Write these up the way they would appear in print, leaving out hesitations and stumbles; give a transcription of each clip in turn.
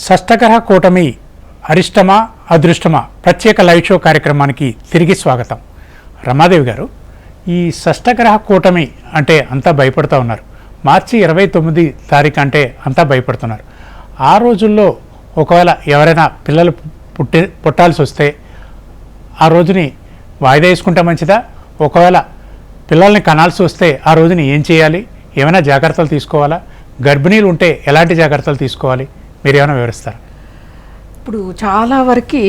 షష్టగ్రహ కూటమి అరిష్టమా అదృష్టమా ప్రత్యేక లైవ్ షో కార్యక్రమానికి తిరిగి స్వాగతం. రమాదేవి గారు, ఈ షష్టగ్రహ కూటమి అంటే అంతా భయపడుతూ ఉన్నారు. మార్చి 29 తారీఖు అంటే అంతా భయపడుతున్నారు. ఆ రోజుల్లో ఒకవేళ ఎవరైనా పిల్లలు పుట్టాల్సి వస్తే ఆ రోజుని వాయిదా వేసుకుంటే మంచిదా? ఒకవేళ పిల్లల్ని కనాల్సి వస్తే ఆ రోజుని ఏం చేయాలి? ఏమైనా జాగ్రత్తలు తీసుకోవాలా? గర్భిణీలు ఉంటే ఎలాంటి జాగ్రత్తలు తీసుకోవాలి? మీరు ఏమైనా వివరిస్తారా? ఇప్పుడు చాలా వరకు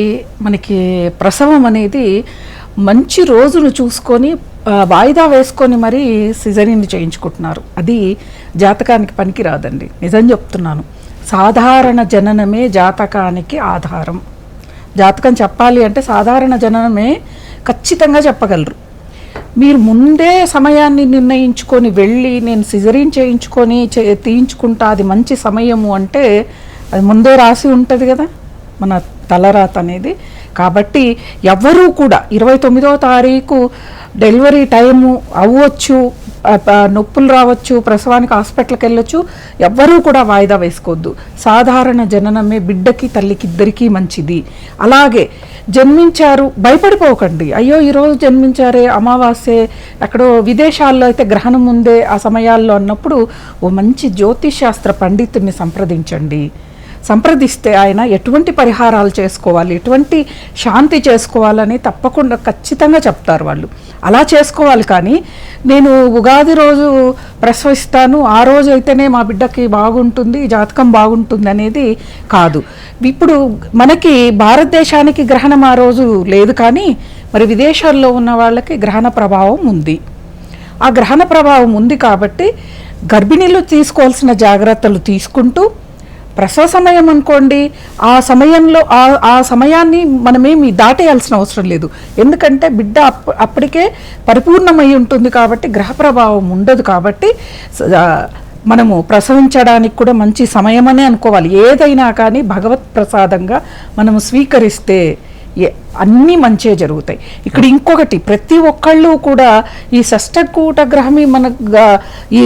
మనకి ప్రసవం అనేది మంచి రోజును చూసుకొని వాయిదా వేసుకొని మరీ సిజరీన్ చేయించుకుంటున్నారు. అది జాతకానికి పనికి రాదండి, నిజం చెప్తున్నాను. సాధారణ జననమే జాతకానికి ఆధారం. జాతకం చెప్పాలి అంటే సాధారణ జననమే ఖచ్చితంగా చెప్పగలరు. మీరు ముందే సమయాన్ని నిర్ణయించుకొని వెళ్ళి నేను సిజరీన్ చేయించుకొని తీయించుకుంటా, అది మంచి సమయము అంటే అది ముందే రాసి ఉంటుంది కదా మన తలరాత అనేది. కాబట్టి ఎవరూ కూడా 29వ తారీఖు డెలివరీ టైము అవ్వచ్చు, నొప్పులు రావచ్చు, ప్రసవానికి హాస్పిటల్కి వెళ్ళొచ్చు, ఎవ్వరూ కూడా వాయిదా వేసుకోవద్దు. సాధారణ జననమే బిడ్డకి తల్లికి ఇద్దరికీ మంచిది. అలాగే జన్మించారు భయపడిపోకండి, అయ్యో ఈరోజు జన్మించారే అమావాస్యే, ఎక్కడో విదేశాల్లో అయితే గ్రహణం ముందే ఆ సమయాల్లో అన్నప్పుడు ఓ మంచి జ్యోతిష్ శాస్త్ర పండితుడిని సంప్రదిస్తే ఆయన ఎటువంటి పరిహారాలు చేసుకోవాలి, ఎటువంటి శాంతి చేసుకోవాలని తప్పకుండా ఖచ్చితంగా చెప్తారు వాళ్ళు. అలా చేసుకోవాలి. కానీ నేను ఉగాది రోజు ప్రసవిస్తాను, ఆ రోజు అయితేనే మా బిడ్డకి బాగుంటుంది, జాతకం బాగుంటుంది అనేది కాదు. ఇప్పుడు మనకి భారతదేశానికి గ్రహణం ఆ రోజు లేదు, కానీ మరి విదేశాల్లో ఉన్న వాళ్ళకి గ్రహణ ప్రభావం ఉంది. ఆ గ్రహణ ప్రభావం ఉంది కాబట్టి గర్భిణీలు తీసుకోవాల్సిన జాగ్రత్తలు తీసుకుంటూ, ప్రసవ సమయం అనుకోండి, ఆ సమయంలో ఆ సమయాన్ని మనమేమి దాటేయాల్సిన అవసరం లేదు. ఎందుకంటే బిడ్డ అప్పటికే పరిపూర్ణమై ఉంటుంది కాబట్టి గ్రహ ప్రభావం ఉండదు. కాబట్టి మనము ప్రసవించడానికి కూడా మంచి సమయమనే అనుకోవాలి. ఏదైనా కానీ భగవత్ ప్రసాదంగా మనము స్వీకరిస్తే అన్నీ మంచిగా జరుగుతాయి. ఇక్కడ ఇంకొకటి, ప్రతి ఒక్కళ్ళు కూడా ఈ షష్టకూట గ్రహమి మన ఈ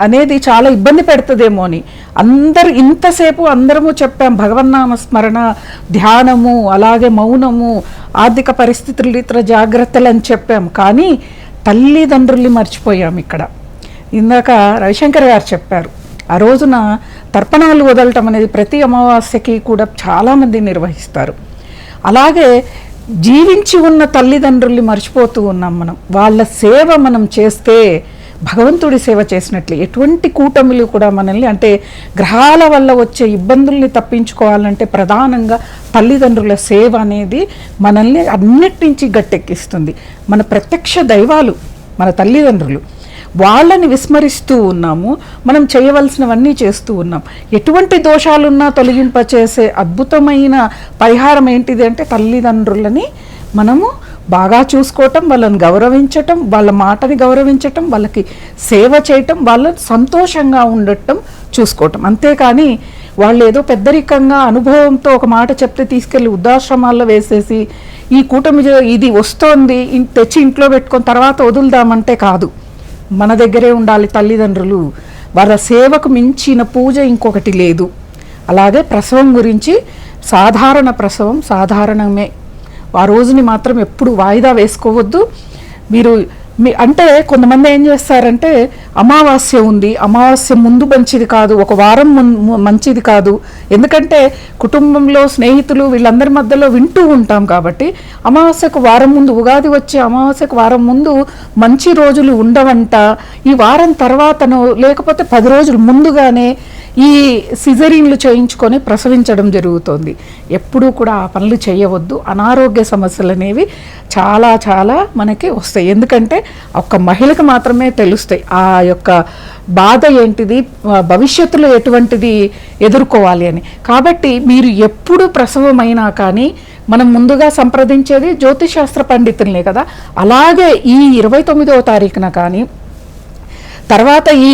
అనేది చాలా ఇబ్బంది పెడుతుందేమో అని ఇంతసేపు అందరము చెప్పాం, భగవన్నామ స్మరణ, ధ్యానము, అలాగే మౌనము, ఆర్థిక పరిస్థితులు, ఇతర జాగ్రత్తలు అని చెప్పాం. కానీ తల్లిదండ్రుల్ని మర్చిపోయాం. ఇక్కడ ఇందాక రవిశంకర్ గారు చెప్పారు, ఆ రోజున తర్పణాలు వదలటం అనేది ప్రతి అమావాస్యకి కూడా చాలామంది నిర్వహిస్తారు. అలాగే జీవించి ఉన్న తల్లిదండ్రుల్ని మర్చిపోతూ ఉన్నాం మనం. వాళ్ళ సేవ మనం చేస్తే భగవంతుడి సేవ చేసినట్లే. ఎటువంటి కూటమిలు కూడా మనల్ని, అంటే గ్రహాల వల్ల వచ్చే ఇబ్బందుల్ని తప్పించుకోవాలంటే ప్రధానంగా తల్లిదండ్రుల సేవ అనేది మనల్ని అన్నిటి నుంచి గట్టెక్కిస్తుంది. మన ప్రత్యక్ష దైవాలు మన తల్లిదండ్రులు. వాళ్ళని విస్మరిస్తూ ఉన్నాము, మనం చేయవలసినవన్నీ చేస్తూ ఉన్నాం. ఎటువంటి దోషాలున్నా తొలగింపచేసే అద్భుతమైన పరిహారం ఏంటిది అంటే తల్లిదండ్రులని మనము బాగా చూసుకోవటం, వాళ్ళని గౌరవించటం, వాళ్ళ మాటని గౌరవించటం, వాళ్ళకి సేవ చేయటం, వాళ్ళని సంతోషంగా ఉండటం చూసుకోవటం. అంతేకాని వాళ్ళు ఏదో పెద్దరికంగా అనుభవంతో ఒక మాట చెప్తే తీసుకెళ్ళి వృద్ధాశ్రమాల్లో వేసేసి ఈ కూటమి ఇది వస్తోంది తెచ్చి ఇంట్లో పెట్టుకొని తర్వాత వదులుదామంటే కాదు. మన దగ్గరే ఉండాలి తల్లిదండ్రులు. వాళ్ళ సేవకు మించిన పూజ ఇంకొకటి లేదు. అలాగే ప్రసవం గురించి, సాధారణ ప్రసవం సాధారణమే, ఆ రోజుని మాత్రం ఎప్పుడు వాయిదా వేసుకోవద్దు. మీరు అంటే కొంతమంది ఏం చేస్తారంటే అమావాస్య ఉంది, అమావాస్య ముందు మంచిది కాదు, ఒక వారం మంచిది కాదు, ఎందుకంటే కుటుంబంలో స్నేహితులు వీళ్ళందరి మధ్యలో వింటూ ఉంటాం కాబట్టి అమావాస్యకు వారం ముందు, ఉగాది వచ్చే అమావాస్యకు వారం ముందు మంచి రోజులు ఉండవంట. ఈ వారం తర్వాతనో లేకపోతే 10 రోజులు ముందుగానే ఈ సిజరీన్లు చేయించుకొని ప్రసవించడం జరుగుతుంది. ఎప్పుడూ కూడా ఆ పనులు చేయవద్దు. అనారోగ్య సమస్యలు అనేవి చాలా చాలా మనకి వస్తాయి. ఎందుకంటే ఒక్క మహిళకు మాత్రమే తెలుస్తాయి ఆ యొక్క బాధ ఏంటిది, భవిష్యత్తులో ఎటువంటిది ఎదుర్కోవాలి అని. కాబట్టి మీరు ఎప్పుడు ప్రసవమైనా కానీ మనం ముందుగా సంప్రదించేది జ్యోతిష్ శాస్త్ర పండితులనే కదా. అలాగే ఈ 29వ తారీఖున కానీ తర్వాత ఈ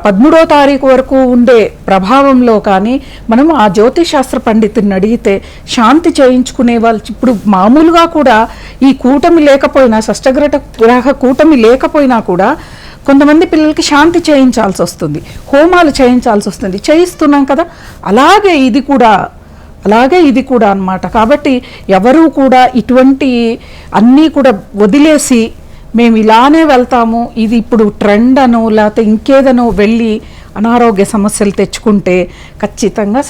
13వ తారీఖు వరకు ఉండే ప్రభావంలో కానీ మనం ఆ జ్యోతిష్ శాస్త్ర పండితుని అడిగితే శాంతి చేయించుకునే వాళ్ళు. ఇప్పుడు మామూలుగా కూడా ఈ కూటమి లేకపోయినా, షష్టగ్రహ కూటమి లేకపోయినా కూడా కొంతమంది పిల్లలకి శాంతి చేయించాల్సి వస్తుంది, హోమాలు చేయించాల్సి వస్తుంది, చేయిస్తున్నాం కదా. అలాగే ఇది కూడా అన్నమాట. కాబట్టి ఎవరూ కూడా ఇటువంటి అన్నీ కూడా వదిలేసి మేము ఇలానే వెళ్తాము, ఇది ఇప్పుడు ట్రెండ్ అనో లేకపోతే ఇంకేదనో వెళ్ళి అనారోగ్య సమస్యలు తెచ్చుకుంటే ఖచ్చితంగా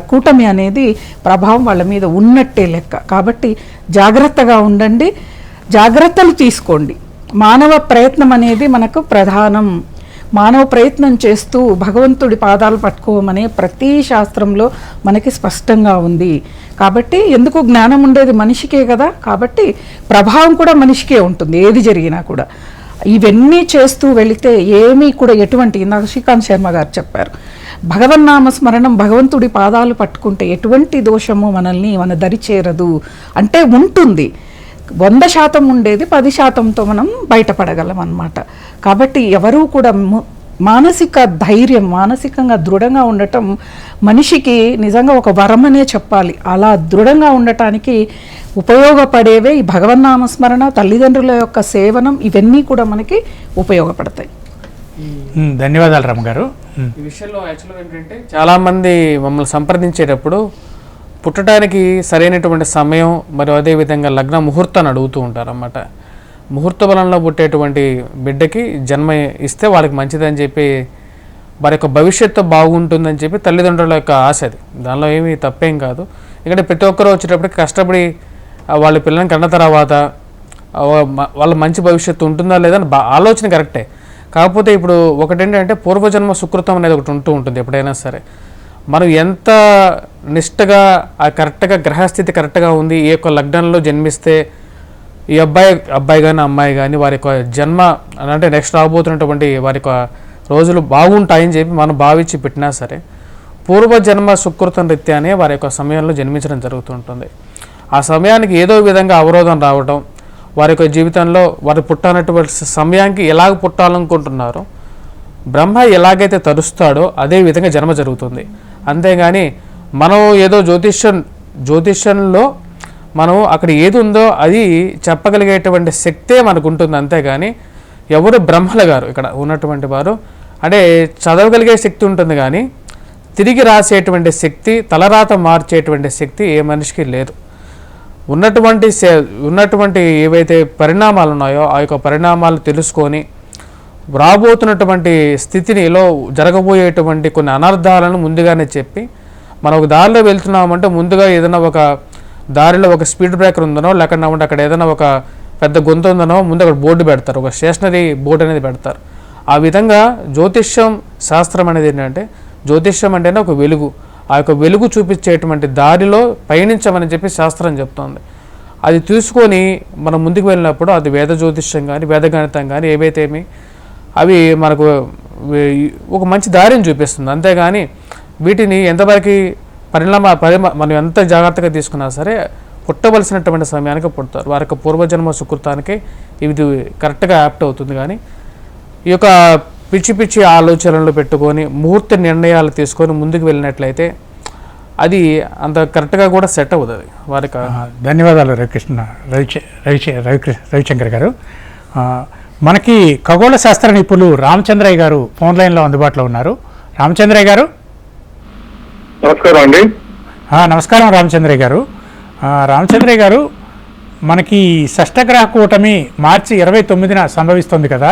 కూటమి అనేది ప్రభావం వాళ్ళ మీద ఉన్నట్టే లెక్క. కాబట్టి జాగ్రత్తగా ఉండండి, జాగ్రత్తలు తీసుకోండి. మానవ ప్రయత్నం అనేది మనకు ప్రధానం. మానవ ప్రయత్నం చేస్తూ భగవంతుడి పాదాలు పట్టుకోమనే ప్రతి శాస్త్రంలో మనకి స్పష్టంగా ఉంది. కాబట్టి ఎందుకు జ్ఞానం ఉండేది మనిషికే కదా, కాబట్టి ప్రభావం కూడా మనిషికే ఉంటుంది ఏది జరిగినా కూడా. ఇవన్నీ చేస్తూ వెళితే ఏమీ కూడా ఇందాక శ్రీకాంత్ శర్మ గారు చెప్పారు, భగవన్నామ స్మరణం, భగవంతుడి పాదాలు పట్టుకుంటే ఎటువంటి దోషము మన దరి చేరదు అంటే ఉంటుంది. 100% ఉండేది 10%తో మనం బయటపడగలం అన్నమాట. కాబట్టి ఎవరూ కూడా మానసిక ధైర్యం, మానసికంగా దృఢంగా ఉండటం మనిషికి నిజంగా ఒక వరం అనే చెప్పాలి. అలా దృఢంగా ఉండటానికి ఉపయోగపడేవే ఈ భగవన్నామస్మరణ, తల్లిదండ్రుల యొక్క సేవనం, ఇవన్నీ కూడా మనకి ఉపయోగపడతాయి. ధన్యవాదాలు రమ్మ గారు. ఈ విషయంలో యాక్చువల్గా ఏంటంటే చాలామంది మమ్మల్ని సంప్రదించేటప్పుడు పుట్టడానికి సరైనటువంటి సమయం మరియు అదేవిధంగా లగ్న ముహూర్తాన్ని అడుగుతూ ఉంటారన్నమాట. ముహూర్త బలంలో పుట్టేటువంటి బిడ్డకి జన్మ ఇస్తే వాళ్ళకి మంచిదని చెప్పి, వారి యొక్క భవిష్యత్తు బాగుంటుందని చెప్పి తల్లిదండ్రుల యొక్క ఆశ. అది దానిలో ఏమీ తప్పేం కాదు. ఎందుకంటే ప్రతి ఒక్కరూ వచ్చేటప్పటికి కష్టపడి వాళ్ళ పిల్లల్ని కన్న తర్వాత వాళ్ళ మంచి భవిష్యత్తు ఉంటుందా లేదా అని ఆలోచన కరెక్టే. కాకపోతే ఇప్పుడు ఒకటేంటంటే పూర్వజన్మ సుకృతం అనేది ఒకటి ఉంటూ ఉంటుంది. ఎప్పుడైనా సరే మనం ఎంత నిష్టగా కరెక్ట్గా గ్రహస్థితి కరెక్ట్గా ఉంది, ఏ యొక్క లగ్నంలో జన్మిస్తే ఈ అబ్బాయి కానీ అమ్మాయి కానీ వారి యొక్క జన్మ అంటే నెక్స్ట్ రాబోతున్నటువంటి వారి యొక్క రోజులు బాగుంటాయని చెప్పి మనం భావించి పెట్టినా సరే పూర్వజన్మ సుకృతం రీత్యానే వారి యొక్క సమయంలో జన్మించడం జరుగుతుంటుంది. ఆ సమయానికి ఏదో విధంగా అవరోధం రావడం, వారి యొక్క జీవితంలో వారు పుట్టినటువంటి సమయానికి ఎలాగ పుట్టాలనుకుంటున్నారో బ్రహ్మ ఎలాగైతే తరుస్తాడో అదే విధంగా జన్మ జరుగుతుంది. అంతేగాని మనం ఏదో జ్యోతిష్యంలో మనం అక్కడ ఏది ఉందో అది చెప్పగలిగేటువంటి శక్తే మనకు ఉంటుంది. అంతేగాని ఎవరు బ్రహ్మలు గారు ఇక్కడ ఉన్నటువంటి వారు అంటే చదవగలిగే శక్తి ఉంటుంది, కానీ తిరిగి రాసేటువంటి శక్తి, తలరాత మార్చేటువంటి శక్తి ఏ మనిషికి లేదు. ఉన్నటువంటి ఏవైతే పరిణామాలు ఉన్నాయో ఆ యొక్క పరిణామాలు తెలుసుకొని రాబోతున్నటువంటి స్థితినిలో జరగబోయేటువంటి కొన్ని అనర్థాలను ముందుగానే చెప్పి మనం ఒక దారిలో వెళ్తున్నామంటే ముందుగా ఏదైనా ఒక దారిలో ఒక స్పీడ్ బ్రేకర్ ఉందనో లేకుండా అక్కడ ఏదైనా ఒక పెద్ద గొంతు ఉందనో ముందు అక్కడ బోర్డు పెడతారు, ఒక స్టేషనరీ బోర్డు అనేది పెడతారు. ఆ విధంగా జ్యోతిష్యం శాస్త్రం అనేది ఏంటంటే, జ్యోతిష్యం అంటేనే ఒక వెలుగు, ఆ యొక్క వెలుగు చూపించేటువంటి దారిలో పయనించమని చెప్పి శాస్త్రం చెప్తోంది. అది తీసుకొని మనం ముందుకు వెళ్ళినప్పుడు అది వేద జ్యోతిష్యం కానీ వేదగణితం కానీ ఏవైతేమి అవి మనకు ఒక మంచి దారిని చూపిస్తుంది. అంతేగాని వీటిని ఎంతవరకు మనం ఎంత జాగ్రత్తగా తీసుకున్నా సరే పుట్టవలసినటువంటి సమయానికి పుడతారు. వారి యొక్క పూర్వజన్మ సుకృతానికి ఇది కరెక్ట్గా యాప్ట్ అవుతుంది. కానీ ఈ యొక్క పిచ్చి ఆలోచనలు పెట్టుకొని ముహూర్త నిర్ణయాలు తీసుకొని ముందుకు వెళ్ళినట్లయితే అది అంత కరెక్ట్గా కూడా సెట్ అవుతుంది వారికి. ధన్యవాదాలు రవిశంకర్ గారు. మనకి ఖగోళ శాస్త్ర నిపుణులు రామచంద్రయ్య గారు ఫోన్ లైన్లో అందుబాటులో ఉన్నారు. రామచంద్రయ్య గారు నమస్కారం అండి. నమస్కారం రామచంద్రయ్య గారు. రామచంద్రయ్య గారు, మనకి షష్టగ్రహ కూటమి మార్చి 29న సంభవిస్తుంది కదా,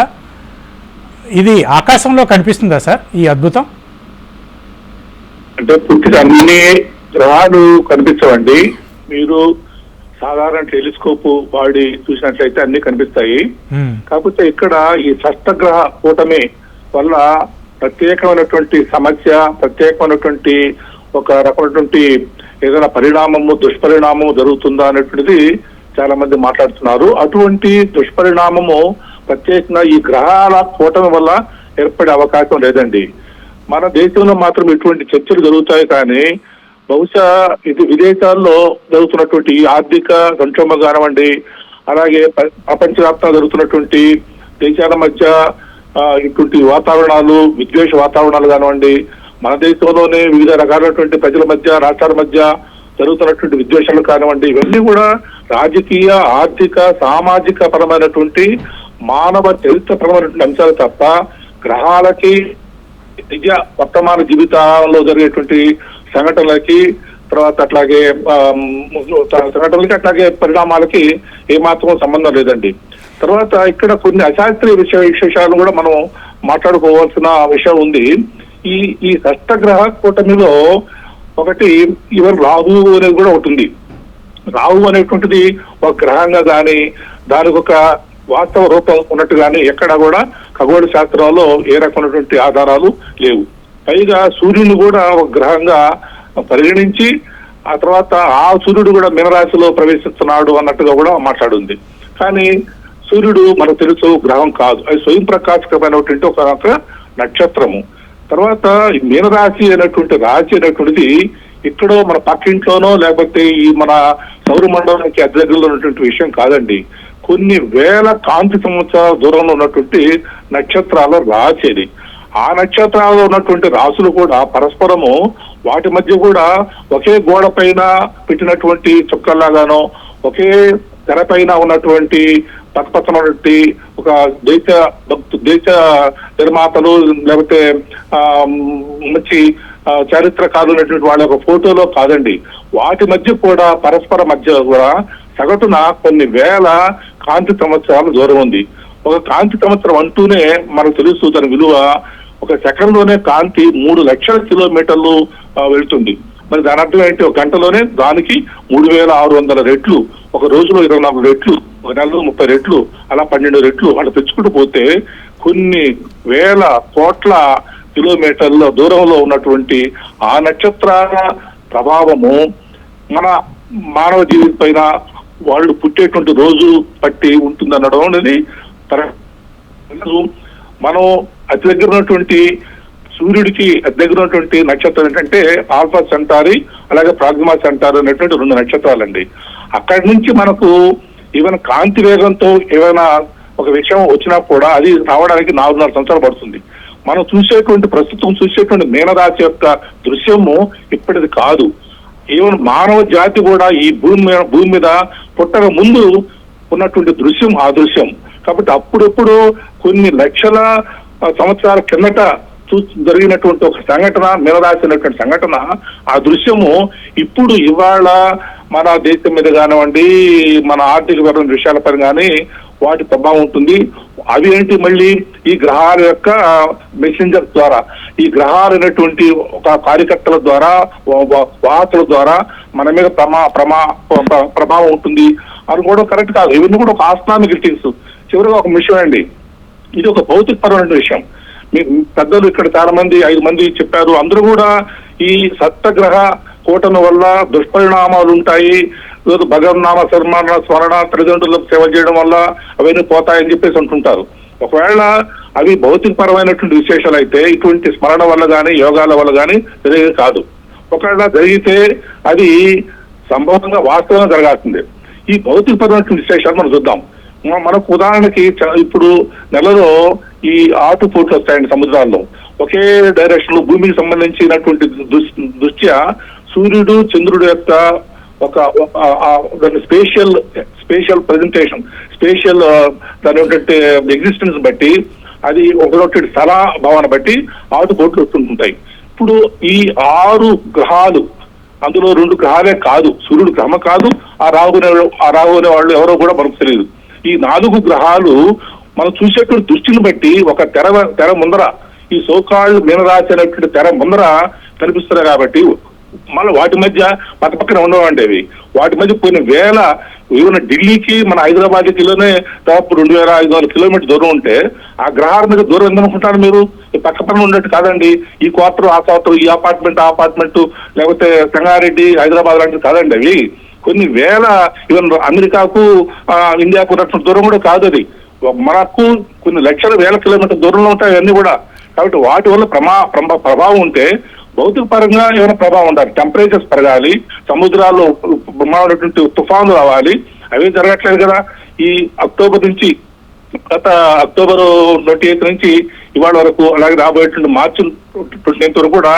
ఇది ఆకాశంలో కనిపిస్తుందా సార్ ఈ అద్భుతం? అంటే పూర్తిగా అన్ని గ్రహాలు కనిపించవండి. మీరు సాధారణ టెలిస్కోప్ వాడి చూసినట్లయితే అన్ని కనిపిస్తాయి. కాకపోతే ఇక్కడ ఈ షష్టగ్రహ కూటమి వల్ల ప్రత్యేకమైనటువంటి సమస్య, ప్రత్యేకమైనటువంటి ఒక రకమైనటువంటి ఏదైనా పరిణామము, దుష్పరిణామము జరుగుతుందా అనేటువంటిది చాలా మంది మాట్లాడుతున్నారు. అటువంటి దుష్పరిణామము ప్రత్యేకంగా ఈ గ్రహాల కూటమి వల్ల ఏర్పడే అవకాశం లేదండి. మన దేశంలో మాత్రం ఇటువంటి చర్చలు జరుగుతాయి, కానీ బహుశా ఇది విదేశాల్లో జరుగుతున్నటువంటి ఆర్థిక సంక్షోభం కానివ్వండి, అలాగే ప్రపంచవ్యాప్తంగా జరుగుతున్నటువంటి దేశాల మధ్య ఇటువంటి వాతావరణాలు, విద్వేష వాతావరణాలు కానివ్వండి, మన దేశంలోనే వివిధ రకాలైనటువంటి ప్రజల మధ్య, రాష్ట్రాల మధ్య జరుగుతున్నటువంటి విద్వేషాలు కానివ్వండి, ఇవన్నీ కూడా రాజకీయ, ఆర్థిక, సామాజిక పరమైనటువంటి మానవ చరిత్రపరమైనటువంటి అంశాలు తప్ప గ్రహాలకి నిజ వర్తమాన జీవితంలో జరిగేటువంటి సంఘటనలకి, తర్వాత అట్లాగే సంఘటనలకి, అట్లాగే పరిణామాలకి ఏమాత్రం సంబంధం లేదండి. తర్వాత ఇక్కడ కొన్ని అశాస్త్రీయ విశేషాలను కూడా మనం మాట్లాడుకోవాల్సిన విషయం ఉంది. ఈ షష్టగ్రహ కూటమిలో ఒకటి ఈవెన్ రాహు అనేది కూడా ఒకటి ఉంది. రాహు అనేటువంటిది ఒక గ్రహంగా కానీ దానికి ఒక వాస్తవ రూపం ఉన్నట్టు కానీ ఎక్కడ కూడా ఖగోళ శాస్త్రంలో ఏ రకమైనటువంటి ఆధారాలు లేవు. పైగా సూర్యుని కూడా ఒక గ్రహంగా పరిగణించి ఆ తర్వాత ఆ సూర్యుడు కూడా మీనరాశిలో ప్రవేశిస్తున్నాడు అన్నట్టుగా కూడా మాట్లాడుంది. కానీ సూర్యుడు మనకు తెలుసు గ్రహం కాదు, అది స్వయం ప్రకాశకమైనటువంటి ఒక నక్షత్రము. తర్వాత మీనరాశి అనేటువంటి రాశి అనేటువంటిది ఇక్కడో మన పక్కింట్లోనో లేకపోతే ఈ మన సౌరమండలానికి అతి దగ్గరలో ఉన్నటువంటి విషయం కాదండి. కొన్ని వేల కాంతి సంవత్సరాల దూరంలో ఉన్నటువంటి నక్షత్రాల రాశి అది. ఆ నక్షత్రాల్లో ఉన్నటువంటి రాశులు కూడా పరస్పరము వాటి మధ్య కూడా ఒకే గోడ పైన పెట్టినటువంటి చుక్కల్లాగానో ఒకే తెర పైన ఉన్నటువంటి పక్కపక్కనటువంటి ఒక దేశ నిర్మాతలు లేకపోతే మంచి చారిత్రకారులు ఉన్నటువంటి వాళ్ళ ఒక ఫోటోలో కాదండి. వాటి మధ్య కూడా పరస్పర మధ్య కూడా సగటున కొన్ని వేల కాంతి సంవత్సరాల దూరం ఉంది. ఒక కాంతి సంవత్సరం అంటూనే మనకు తెలుసు దాని విలువ. ఒక సెకండ్ లోనే కాంతి 3 లక్షల కిలోమీటర్లు వెళ్తుంది. మరి దాని అర్థం ఏంటి? ఒక గంటలోనే దానికి 3600 రెట్లు, ఒక రోజులో 24 రెట్లు, ఒక నెలలో 30 రెట్లు, అలా 12 రెట్లు అలా తెచ్చుకుంటూ పోతే కొన్ని వేల కోట్ల కిలోమీటర్ల దూరంలో ఉన్నటువంటి ఆ నక్షత్రాల ప్రభావము మన మానవ జీవితం పైన వాళ్ళు పుట్టేటువంటి రోజు బట్టి ఉంటుందనడం అనేది మనం అతి దగ్గర ఉన్నటువంటి సూర్యుడికి అతి దగ్గర ఉన్నటువంటి నక్షత్రం ఏంటంటే ఆల్ఫా సెంటారి అలాగే ప్రాగ్మా సెంటారి అనేటువంటి 2 నక్షత్రాలండి. అక్కడి నుంచి మనకు ఈవెన్ కాంతి వేగంతో ఏమైనా ఒక విషయం వచ్చినా కూడా అది రావడానికి 4.5 సంవత్సరాలు పడుతుంది. మనం ప్రస్తుతం చూసేటువంటి మీనరాశి యొక్క దృశ్యము ఇప్పటిది కాదు. ఈవెన్ మానవ జాతి కూడా ఈ భూమి మీద పుట్టక ముందు ఉన్నటువంటి దృశ్యం ఆ దృశ్యం. కాబట్టి అప్పుడప్పుడు కొన్ని లక్షల సంవత్సరాల కిందట జరిగినటువంటి ఒక సంఘటన, మీనరాశి అనేటువంటి సంఘటన, ఆ దృశ్యము ఇప్పుడు ఇవాళ మన దేశం మీద కానివ్వండి, మన ఆర్థికపరమైన విషయాలపై కానీ వాటి ప్రభావం ఉంటుంది. అవి ఏంటి? మళ్ళీ ఈ గ్రహాల యొక్క మెసెంజర్ ద్వారా, ఈ గ్రహాలు అనేటువంటి ఒక కార్యకర్తల ద్వారా, వాహకుల ద్వారా మన మీద ప్రభావం ఉంటుంది అనుకోవడం కరెక్ట్ కాదు. ఇవన్నీ కూడా ఒక ఆస్ట్రానమికల్ థింగ్స్. చివరిగా ఒక విషయం అండి, ఇది ఒక భౌతికపరమైన విషయం. మీ పెద్దలు ఇక్కడ చాలా మంది 5 మంది చెప్పారు. అందరూ కూడా ఈ సప్తగ్రహ కూటమి వల్ల దుష్పరిణామాలు ఉంటాయి, భగవన్నామ స్మరణ, తల్లిదండ్రులకు సేవ చేయడం వల్ల అవన్నీ పోతాయని చెప్పేసి అంటుంటారు. ఒకవేళ అవి భౌతికపరమైనటువంటి విశేషాలు అయితే ఇటువంటి స్మరణ వల్ల కానీ యోగాల వల్ల కానీ జరిగేది కాదు. ఒకవేళ జరిగితే అది సంభవంగా వాస్తవంగా జరగాల్సిందే. ఈ భౌతికపరమైనటువంటి విశేషాలు మనం చూద్దాం. మనకు ఉదాహరణకి ఇప్పుడు నెలలో ఈ ఆటుపోట్లు వస్తాయండి సముద్రాల్లో. ఒకే డైరెక్షన్ లో భూమికి సంబంధించినటువంటి దృష్ట్యా సూర్యుడు చంద్రుడు యొక్క ఒక స్పేషియల్ ప్రెజెంటేషన్, దాని ఏంటంటే ఎగ్జిస్టెన్స్ బట్టి, అది ఒకటి స్థల భావన బట్టి ఆటుపోట్లు వస్తుంటాయి. ఇప్పుడు ఈ 6 గ్రహాలు, అందులో 2 గ్రహాలే కాదు, సూర్యుడు గ్రహం కాదు, ఆ రాహు అనే వాళ్ళు ఎవరో కూడా మనకు తెలియదు. ఈ 4 గ్రహాలు మనం చూసేటువంటి దృష్టిని బట్టి ఒక తెర ముందర, ఈ సోకాళ్ళు మీనరాశి అనేటువంటి తెర ముందర కనిపిస్తున్నాయి. కాబట్టి మళ్ళీ వాటి మధ్య పక్కన ఉండవండి. అవి వాటి మధ్య కొన్ని వేల, ఏమైనా ఢిల్లీకి మన హైదరాబాద్కిలోనే దాదాపు 2500 కిలోమీటర్ దూరం ఉంటే ఆ గ్రహాల మీద దూరం ఎందుకనుకుంటారు మీరు? ఈ పక్కన ఉన్నట్టు కాదండి. ఈ క్వార్టర్, ఆ క్వార్టర్, ఈ అపార్ట్మెంట్, ఆ అపార్ట్మెంట్, లేకపోతే సంగారెడ్డి, హైదరాబాద్ లాంటివి కాదండి. అవి కొన్ని వేల, ఈవెన్ అమెరికాకు ఇండియాకు ఉన్నటువంటి దూరం కూడా కాదు. అది మనకు కొన్ని లక్షల వేల కిలోమీటర్ దూరంలో ఉంటాయి అవన్నీ కూడా. కాబట్టి వాటి వల్ల ప్రభావం ఉంటే భౌతిక పరంగా ఏమైనా ప్రభావం ఉండాలి. టెంపరేచర్స్ పెరగాలి, సముద్రాల్లో బ్రహ్మాండటువంటి తుఫానులు రావాలి. అవి జరగట్లేదు కదా. ఈ అక్టోబర్ నుంచి గత అక్టోబర్ 28 నుంచి ఇవాళ వరకు, అలాగే రాబోయేటువంటి మార్చి 29 వరకు కూడా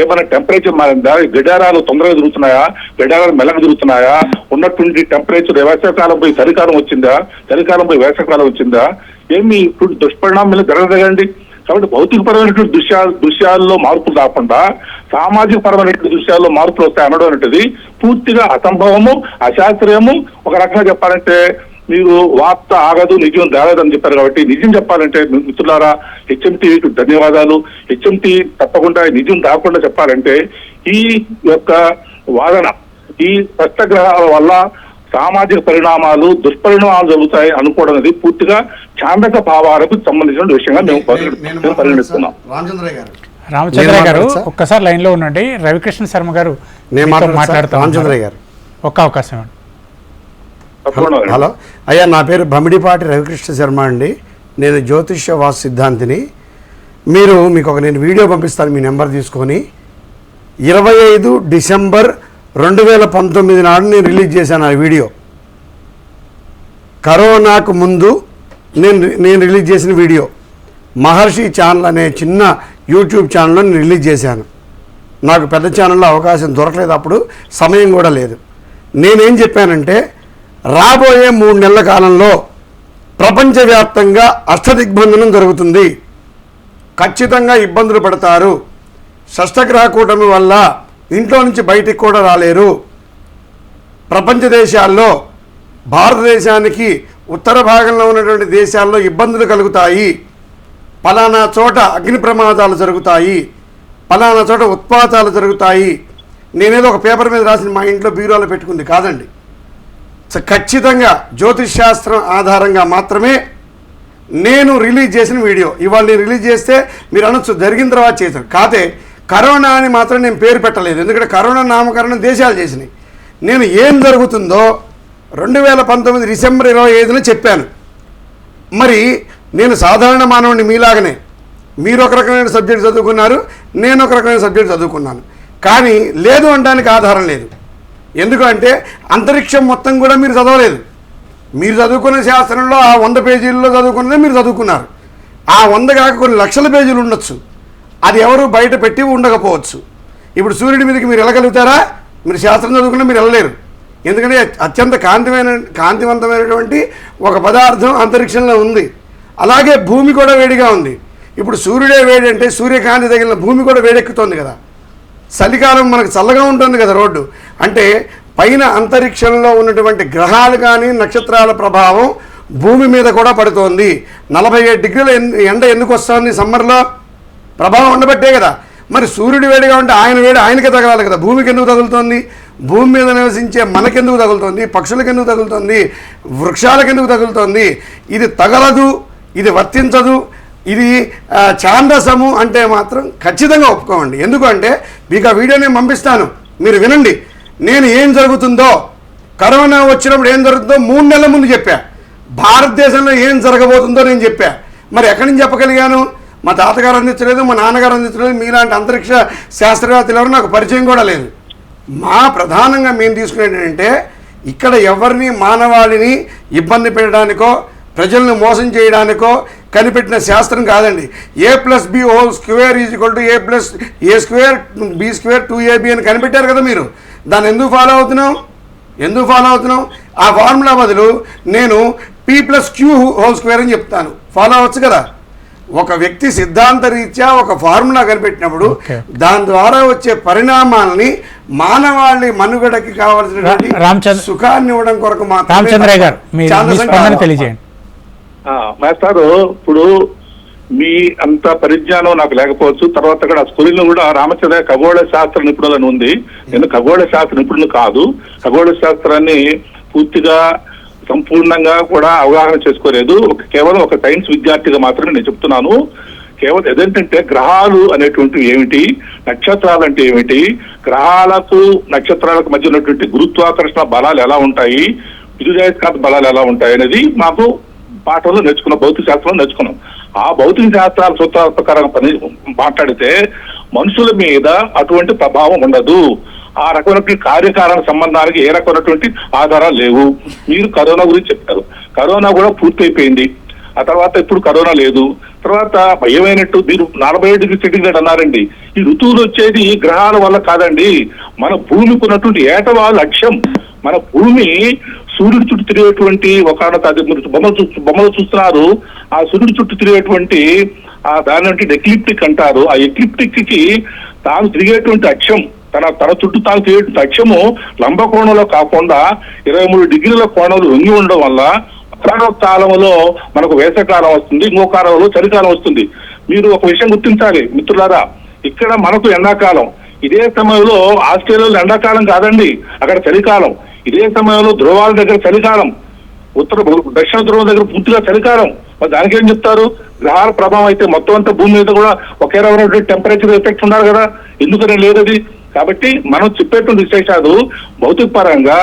ఏమైనా టెంపరేచర్ మారిందా? గడియారాలు తొందరగా తిరుగుతున్నాయా? గడియారాలు మెల్లగా తిరుగుతున్నాయా? ఉన్నటువంటి టెంపరేచర్ వేసవికాలం పోయి చలికాలం వచ్చిందా? చలికాలం పోయి వేసవికాలం వచ్చిందా? ఏమి దుష్పరిణామాలు జరగదండి. కాబట్టి భౌతికపరమైనటువంటి దృశ్యాల్లో మార్పులు రాకుండా సామాజిక పరమైనటువంటి దృశ్యాల్లో మార్పులు వస్తాయి అనడం అనేటిది పూర్తిగా అసంభవము, అశాస్త్రీయము. ఒక రకంగా చెప్పాలంటే మీరు వార్త ఆగదు, నిజం దాగదని చెప్పారు. కాబట్టి నిజం చెప్పాలంటే మిత్రులారా, హెచ్ఎంటీకి ధన్యవాదాలు. హెచ్ఎంటీ తప్పకుండా నిజం దాగకుండా చెప్పాలంటే ఈ యొక్క వాదన, ఈ సప్తగ్రహాల వల్ల సామాజిక పరిణామాలు, దుష్పరిణామాలు జరుగుతాయి అనుకోవడం అనేది పూర్తిగా ఛాందక భావాలకు సంబంధించిన విషయంగా మేము పరిగణిస్తున్నాం. రామచంద్రయ్య గారు ఒక్కసారి లైన్ లో ఉండండి. రవికృష్ణ శర్మ గారు మాట్లాడతాం. రామచంద్రయ్య గారు ఒక్క అవకాశం అండి. హలో అయ్యా, నా పేరు బమిడిపాటి రవికృష్ణ శర్మ అండి. నేను జ్యోతిష్య వాస్తు సిద్ధాంతిని. మీకు నేను వీడియో పంపిస్తాను, మీ నెంబర్ తీసుకొని. 25 డిసెంబర్ 2019 నాడు నేను రిలీజ్ చేశాను ఆ వీడియో. కరోనాకు ముందు నేను రిలీజ్ చేసిన వీడియో మహర్షి ఛానల్ అనే చిన్న యూట్యూబ్ ఛానల్లో నేను రిలీజ్ చేశాను. నాకు పెద్ద ఛానల్లో అవకాశం దొరకలేదు, అప్పుడు సమయం కూడా లేదు. నేనేం చెప్పానంటే, రాబోయే 3 నెలల కాలంలో ప్రపంచవ్యాప్తంగా అష్టదిగ్బంధనం జరుగుతుంది, ఖచ్చితంగా ఇబ్బందులు పడతారు. షష్టగ్రహ కూటమి వల్ల ఇంట్లో నుంచి బయటికి కూడా రాలేరు. ప్రపంచ దేశాల్లో భారతదేశానికి ఉత్తర భాగంలో ఉన్నటువంటి దేశాల్లో ఇబ్బందులు కలుగుతాయి. పలానా చోట అగ్ని ప్రమాదాలు జరుగుతాయి, పలానా చోట ఉత్పాతాలు జరుగుతాయి. నేనేదో ఒక పేపర్ మీద రాసిన మా ఇంట్లో బీరోలో పెట్టుకుంది కాదండి. ఖచ్చితంగా జ్యోతిష్ శాస్త్రం ఆధారంగా మాత్రమే నేను రిలీజ్ చేసిన వీడియో. ఇవాళ నేను రిలీజ్ చేస్తే మీరు అనొచ్చు జరిగిన తర్వాత చేశాను. కాదే, కరోనా అని మాత్రం నేను పేరు పెట్టలేదు, ఎందుకంటే కరోనా నామకరణం దేశాలు చేసినాయి. నేను ఏం జరుగుతుందో 2019 డిసెంబర్ 25న చెప్పాను. మరి నేను సాధారణ మానవుడిని మీలాగనే. మీరు ఒక రకమైన సబ్జెక్ట్ చదువుకున్నారు, నేను ఒక రకమైన సబ్జెక్ట్ చదువుకున్నాను. కానీ లేదు అనడానికి ఆధారం లేదు. ఎందుకంటే అంతరిక్షం మొత్తం కూడా మీరు చదవలేదు. మీరు చదువుకునే శాస్త్రంలో ఆ 100 పేజీల్లో చదువుకున్నదే మీరు చదువుకున్నారు. ఆ 100 కాక కొన్ని లక్షల పేజీలు ఉండొచ్చు, అది ఎవరు బయట పెట్టి ఉండకపోవచ్చు. ఇప్పుడు సూర్యుడి మీదకి మీరు వెళ్ళగలుగుతారా? మీరు శాస్త్రం చదువుకున్నా మీరు వెళ్ళలేరు. ఎందుకంటే అత్యంత కాంతివంతమైనటువంటి ఒక పదార్థం అంతరిక్షంలో ఉంది. అలాగే భూమి కూడా వేడిగా ఉంది. ఇప్పుడు సూర్యుడే వేడి అంటే సూర్యకాంతి తగిలిన భూమి కూడా వేడెక్కుతోంది కదా. చలికాలం మనకు చల్లగా ఉంటుంది కదా రోడ్డు. అంటే పైన అంతరిక్షంలో ఉన్నటువంటి గ్రహాలు కానీ నక్షత్రాల ప్రభావం భూమి మీద కూడా పడుతోంది. 47 డిగ్రీల ఎండ ఎందుకు వస్తుంది సమ్మర్లో? ప్రభావం ఉండబట్టే కదా. మరి సూర్యుడు వేడిగా ఉంటే ఆయన వేడి ఆయనకే తగలాలి కదా. భూమికి ఎందుకు తగులుతోంది? భూమి మీద నివసించే మనకెందుకు తగులుతోంది? పక్షులకు ఎందుకు తగులుతోంది? వృక్షాలకు ఎందుకు తగులుతోంది? ఇది తగలదు, ఇది వర్తించదు, ఇది ఛాందసము అంటే మాత్రం ఖచ్చితంగా ఒప్పుకోండి. ఎందుకంటే మీకు ఆ వీడియో నేను పంపిస్తాను, మీరు వినండి. నేను ఏం జరుగుతుందో, కరోనా వచ్చినప్పుడు ఏం జరుగుతుందో 3 నెలల ముందు చెప్పా. భారతదేశంలో ఏం జరగబోతుందో నేను చెప్పా. మరి ఎక్కడి నుంచి చెప్పగలిగాను? మా తాతగారు అందించలేదు, మా నాన్నగారు అందించలేదు, మీలాంటి అంతరిక్ష శాస్త్రవేత్తలు ఎవరు నాకు పరిచయం కూడా లేదు. ప్రధానంగా మేము తీసుకునేది ఏంటంటే, ఇక్కడ ఎవరిని మానవాళిని ఇబ్బంది పెట్టడానికో ప్రజలను మోసం చేయడానికో కనిపెట్టిన శాస్త్రం కాదండి. A+B² A+A² B² 2AB అని కనిపెట్టారు కదా మీరు. దాన్ని ఎందుకు ఫాలో అవుతున్నాం? ఆ ఫార్ములా బదులు నేను P+Q² అని చెప్తాను. ఫాలో అవ్వచ్చు కదా. ఒక వ్యక్తి సిద్ధాంత రీత్యా ఒక ఫార్ములా కనిపెట్టినప్పుడు దాని ద్వారా వచ్చే పరిణామాలని మానవాళి మనుగడకి కావాల్సినటువంటి సుఖాన్ని ఇవ్వడం కొరకు మాత్రమే తెలియజేయండి. మాస్టారు, ఇప్పుడు మీ అంత పరిజ్ఞానం నాకు లేకపోవచ్చు. తర్వాత కూడా స్కూల్లో కూడా రామచంద్ర ఖగోళ శాస్త్ర నిపుణులని ఉంది. నేను ఖగోళ శాస్త్ర నిపుణులు కాదు. ఖగోళ శాస్త్రాన్ని పూర్తిగా సంపూర్ణంగా కూడా అవగాహన చేసుకోలేదు. కేవలం ఒక సైన్స్ విద్యార్థిగా మాత్రమే నేను చెప్తున్నాను. కేవలం ఏదేంటంటే గ్రహాలు అనేటువంటివి ఏమిటి, నక్షత్రాలు అంటే ఏమిటి, గ్రహాలకు నక్షత్రాలకు మధ్య ఉన్నటువంటి గురుత్వాకర్షణ బలాలు ఎలా ఉంటాయి, విద్యుదయస్కాంత బలాలు ఎలా ఉంటాయి అనేది మాకు పాఠంలో నేర్చుకున్నాం, భౌతిక శాస్త్రంలో నేర్చుకున్నాం. ఆ భౌతిక శాస్త్రాల సూత్రాల ప్రకారం మాట్లాడితే మనుషుల మీద అటువంటి ప్రభావం ఉండదు. ఆ రకమైనటువంటి కార్యకారణ సంబంధానికి ఏ రకమైనటువంటి ఆధారాలు లేవు. మీరు కరోనా గురించి చెప్పారు. కరోనా కూడా పూర్తయిపోయింది. ఆ తర్వాత ఇప్పుడు కరోనా లేదు, తర్వాత భయమైనట్టు మీరు 47°C అన్నారండి. ఈ ఋతువులు వచ్చేది గ్రహాల వల్ల కాదండి, మన భూమికి ఉన్నటువంటి ఏటవాళ్ళ లక్ష్యం. మన భూమి సూర్యుడి చుట్టూ తిరిగేటువంటి బొమ్మలు చూస్తున్నారు. ఆ సూర్యుడి చుట్టూ తిరిగేటువంటి దాని ఎక్లిప్టిక్ అంటారు. ఆ ఎక్లిప్టిక్ కి తాను తిరిగేటువంటి అక్షం, తన చుట్టూ తాను తిరిగేటువంటి అక్షము లంబ కోణంలో కాకుండా 23 డిగ్రీల కోణంలో వంగి ఉండడం వల్ల ఒకనొక కాలంలో మనకు వేసవికాలం వస్తుంది, ఇంకో కాలంలో చలికాలం వస్తుంది. మీరు ఒక విషయం గుర్తించాలి మిత్రులారా, ఇక్కడ మనకు ఎండాకాలం, ఇదే సమయంలో ఆస్ట్రేలియాలో ఎండాకాలం కాదండి, అక్కడ చలికాలం. ఇదే సమయంలో ధ్రువాల దగ్గర చలికాలం, దక్షిణ ధ్రువం దగ్గర పూర్తిగా చలికాలం. మరి దానికి ఏం చెప్తారు? గ్రహాల ప్రభావం అయితే మొత్తం అంతా భూమి మీద కూడా ఒకే రకమైన టెంపరేచర్ ఎఫెక్ట్ ఉండాలి కదా, ఎందుకని లేదు అది. కాబట్టి మనం చెప్పేటువంటి విశేషాలు భౌతిక పరంగా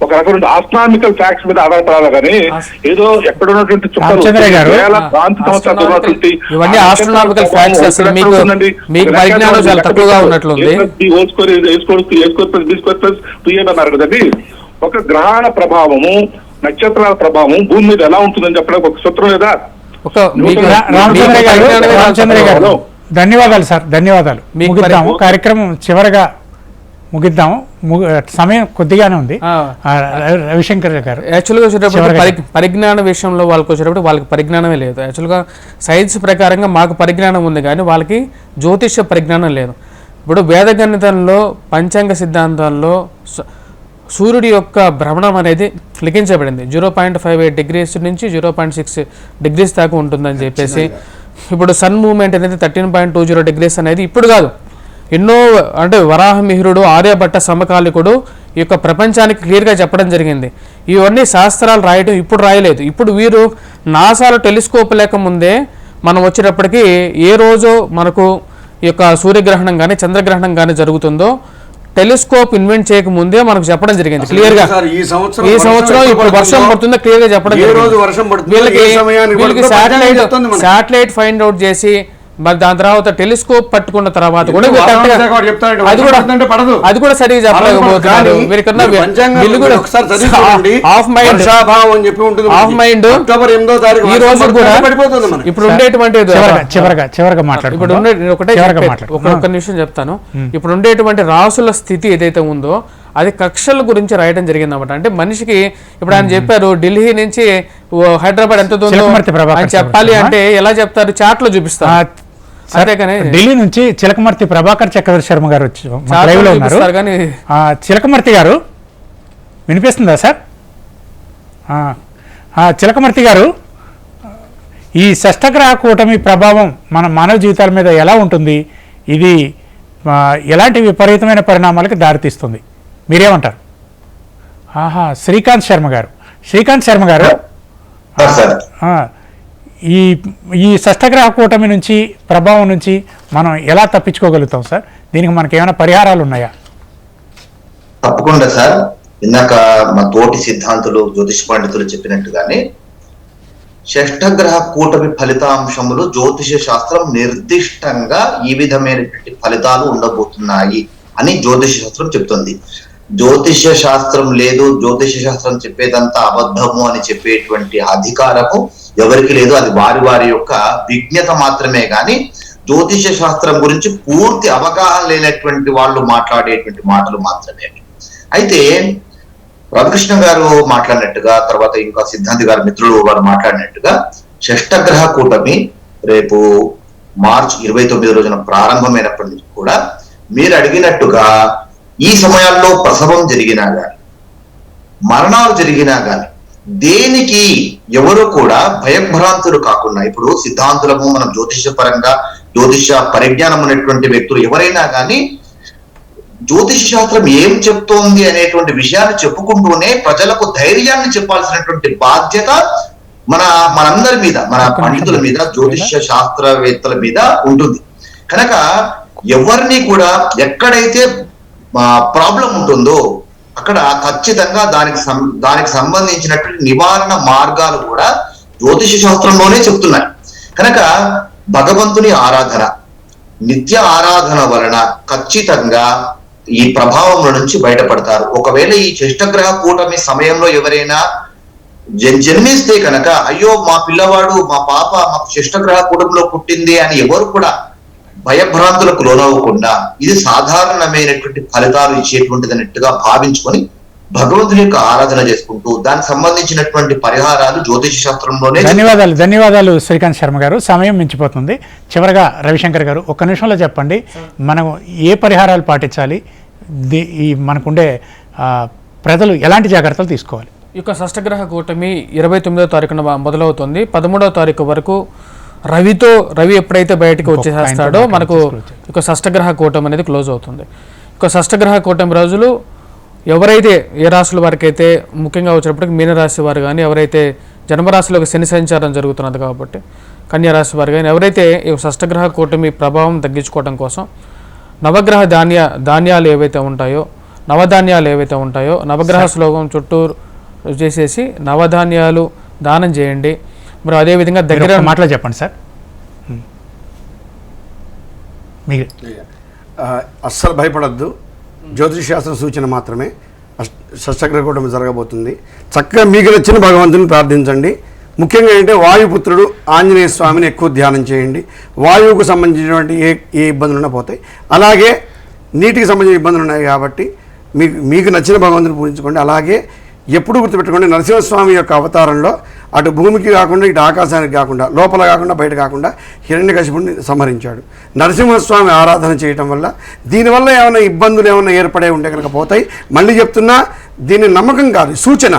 ఒక రకమైన ఆస్ట్రానామికల్ ఫ్యాక్ట్స్ మీద ఆధారపడాలి కానీ ఏదో ఎక్కడ ఉన్నటువంటి అన్నారు కదండి. ఒక గ్రహాల ప్రభావము, నక్షత్రాల ప్రభావం భూమి మీద ఎలా ఉంటుందని చెప్పడానికి ఒక సూత్రం లేదా? రామచంద్ర గారు ధన్యవాదాలు సార్, ధన్యవాదాలు. ముగిద్దాము కార్యక్రమం, చివరగా ముగిద్దాము, సమయం కొద్దిగానే ఉంది. రవిశంకర్ గారు యాక్చువల్గా వచ్చేటప్పుడు పరిజ్ఞాన విషయంలో వాళ్ళకి వచ్చేటప్పుడు వాళ్ళకి పరిజ్ఞానమే లేదు. యాక్చువల్గా సైన్స్ ప్రకారంగా మాకు పరిజ్ఞానం ఉంది కానీ వాళ్ళకి జ్యోతిష్య పరిజ్ఞానం లేదు. ఇప్పుడు వేదగణితంలో పంచాంగ సిద్ధాంతాల్లో సూర్యుడి యొక్క భ్రమణం అనేది లిఖించబడింది. 0.58 డిగ్రీస్ నుంచి 0.6 డిగ్రీస్ దాకా ఉంటుందని చెప్పేసి. ఇప్పుడు సన్ మూవ్మెంట్ అనేది 13.20 డిగ్రీస్ అనేది ఇప్పుడు కాదు, ఎన్నో అంటే వరాహమిహిరుడు, ఆర్యభట్ట సమకాలికుడు ఈ యొక్క ప్రపంచానికి క్లియర్గా చెప్పడం జరిగింది. ఇవన్నీ శాస్త్రాలు రాయటం ఇప్పుడు రాయలేదు. ఇప్పుడు వీరు నాసాలో టెలిస్కోప్ లేకముందే మనం వచ్చేటప్పటికి ఏ రోజు మనకు ఈ యొక్క సూర్యగ్రహణం కానీ చంద్రగ్రహణం కానీ జరుగుతుందో టెలిస్కోప్ ఇన్వెంట్ చేయక ముందే మనకు చెప్పడం జరిగింది క్లియర్ గా. ఈ సంవత్సరం ఇప్పుడు వర్షం పడుతుందో క్లియర్ గా చెప్పడం జరిగింది. శాటిలైట్ ఫైండ్ అవుట్ చేసి మరి దాని తర్వాత టెలిస్కోప్ పట్టుకున్న తర్వాత కూడా అది కూడా సరిగ్గా చెప్పలేకపోతున్నారు. ఈ రోజు కూడా ఇప్పుడు ఉండేటువంటి ఒక నిమిషం చెప్తాను. ఇప్పుడు ఉండేటువంటి రాసుల స్థితి ఏదైతే ఉందో అది కక్షల గురించి రాయడం జరిగింది అన్నమాట. అంటే మనిషికి ఇప్పుడు ఆయన చెప్పారు ఢిల్లీ నుంచి హైదరాబాద్ ఎంత దూరం చెప్పాలి అంటే ఎలా చెప్తారు, చాట్ లో చూపిస్తారు. ఢిల్లీ నుంచి చిలకమర్తి ప్రభాకర్ చక్రవర్తి శర్మ గారు లైవ్ లో ఉన్నారు. చిలకమర్తి గారు వినిపిస్తుందా సార్? చిలకమర్తి గారు, ఈ షష్టగ్రహ కూటమి ప్రభావం మన మానవ జీవితాల మీద ఎలా ఉంటుంది? ఇది ఎలాంటి విపరీతమైన పరిణామాలకు దారితీస్తుంది? మీరేమంటారు? శ్రీకాంత్ శర్మ గారు ఈ షష్టగ్రహ కూటమి నుంచి, ప్రభావం నుంచి మనం ఎలా తప్పించుకోగలుగుతాం సార్? దీనికి మనకి ఏమైనా పరిహారాలు ఉన్నాయా? తప్పకుండా సార్. ఇందాక మా తోటి సిద్ధాంతులు, జ్యోతిష పండితులు చెప్పినట్టుగానే షష్టగ్రహ కూటమి ఫలితాంశములు జ్యోతిష శాస్త్రం నిర్దిష్టంగా ఈ విధమైనటువంటి ఫలితాలు ఉండబోతున్నాయి అని జ్యోతిష శాస్త్రం చెప్తుంది. జ్యోతిష శాస్త్రం లేదు, జ్యోతిష శాస్త్రం చెప్పేదంతా అబద్ధము అని చెప్పేటువంటి అధికారము ఎవరికి లేదు. అది వారి వారి యొక్క విజ్ఞత మాత్రమే కానీ జ్యోతిష శాస్త్రం గురించి పూర్తి అవగాహన లేనటువంటి వాళ్ళు మాట్లాడేటువంటి మాటలు మాత్రమే. అయితే రవికృష్ణ గారు మాట్లాడినట్టుగా, తర్వాత ఇంకా సిద్ధాంతి గారి మిత్రులు వారు మాట్లాడినట్టుగా షష్టగ్రహ కూటమి రేపు మార్చి 29 రోజున ప్రారంభమైనప్పటి నుంచి కూడా మీరు అడిగినట్టుగా ఈ సమయాల్లో ప్రసవం జరిగినా గాని, మరణాలు జరిగినా గాని దేనికి ఎవరు కూడా భయభ్రాంతులు కాకుండా, ఇప్పుడు సిద్ధాంతులము, మనం జ్యోతిష పరంగా జ్యోతిష పరిజ్ఞానం ఉన్నటువంటి వ్యక్తులు ఎవరైనా కానీ జ్యోతిష శాస్త్రం ఏం చెప్తోంది అనేటువంటి విషయాన్ని చెప్పుకుంటూనే ప్రజలకు ధైర్యాన్ని చెప్పాల్సినటువంటి బాధ్యత మనందరి మీద, మన పండితుల మీద, జ్యోతిష శాస్త్రవేత్తల మీద ఉంటుంది. కనుక ఎవరిని కూడా ఎక్కడైతే ప్రాబ్లం ఉంటుందో అక్కడ ఖచ్చితంగా దానికి సంబంధించినటువంటి నివారణ మార్గాలు కూడా జ్యోతిష శాస్త్రంలోనే చెప్తున్నాయి. కనుక భగవంతుని ఆరాధన, నిత్య ఆరాధన వలన ఖచ్చితంగా ఈ ప్రభావం నుంచి బయటపడతారు. ఒకవేళ ఈ షష్టగ్రహ కూటమి సమయంలో ఎవరైనా జన్మిస్తే కనుక అయ్యో మా పిల్లవాడు మా పాప మాకు శిష్టగ్రహ కుటుంబంలో పుట్టింది అని ఎవరు కూడా భయభ్రాంతులకు లోనవ్వకుండా ఇది సాధారణమైనటువంటి ఫలితాలు ఇచ్చేటువంటిది అన్నట్టుగా భావించుకొని భగవంతుని యొక్క ఆరాధన చేసుకుంటూ దానికి సంబంధించినటువంటి పరిహారాలు జ్యోతిష శాస్త్రంలోనే. ధన్యవాదాలు శ్రీకాంత్ శర్మ గారు. సమయం మించిపోతుంది. చివరగా రవిశంకర్ గారు ఒక్క నిమిషంలో చెప్పండి, మనం ఏ పరిహారాలు పాటించాలి, ఈ మనకుండే ప్రజలు ఎలాంటి జాగ్రత్తలు తీసుకోవాలి? ఈ యొక్క షష్టగ్రహ కూటమి 29వ తారీఖున మొదలవుతుంది. 13వ తారీఖు వరకు రవి ఎప్పుడైతే బయటకు వచ్చేస్తాడో మనకు ఒక షష్టగ్రహ కూటమి అనేది క్లోజ్ అవుతుంది. ఒక షష్టగ్రహ కూటమి రోజులు ఎవరైతే ఏ రాశుల వారికి అయితే ముఖ్యంగా వచ్చేటప్పటికి మీనరాశి వారు కానీ, ఎవరైతే జన్మరాశిలో శని సంచారం జరుగుతున్నది కాబట్టి కన్యారాశి వారు కానీ, ఎవరైతే ఈ షష్టగ్రహ కూటమి ప్రభావం తగ్గించుకోవడం కోసం నవగ్రహ ధాన్యాలు ఏవైతే ఉంటాయో, నవధాన్యాలు ఏవైతే ఉంటాయో నవగ్రహ శ్లోకం చుట్టూ చేసేసి నవధాన్యాలు దానం చేయండి. మరి అదేవిధంగా దగ్గర మాటలు చెప్పండి సార్. అస్సలు భయపడద్దు, జ్యోతిష్ శాస్త్ర సూచన మాత్రమే. షష్టగ్రహ కూటమి జరగబోతుంది. చక్కగా మీకు నచ్చిన భగవంతుని ప్రార్థించండి. ముఖ్యంగా ఏంటంటే వాయుపుత్రుడు ఆంజనేయ స్వామిని ఎక్కువ ధ్యానం చేయండి. వాయువుకు సంబంధించినటువంటి ఏ ఇబ్బందులున్నా పోతాయి. అలాగే నీటికి సంబంధించిన ఇబ్బందులు ఉన్నాయి కాబట్టి మీకు నచ్చిన భగవంతుని పూజించుకోండి. అలాగే ఎప్పుడు గుర్తుపెట్టుకోండి, నరసింహస్వామి యొక్క అవతారంలో అటు భూమికి కాకుండా ఇటు ఆకాశానికి కాకుండా లోపల కాకుండా బయట కాకుండా హిరణ్యకశిపుడిని సంహరించాడు. నరసింహస్వామి ఆరాధన చేయటం వల్ల దీనివల్ల ఏమైనా ఇబ్బందులు ఏమైనా ఏర్పడే ఉంటే కనుక పోతాయి. మళ్ళీ చెప్తున్నా, దీన్ని నమ్మకం కాదు, సూచన.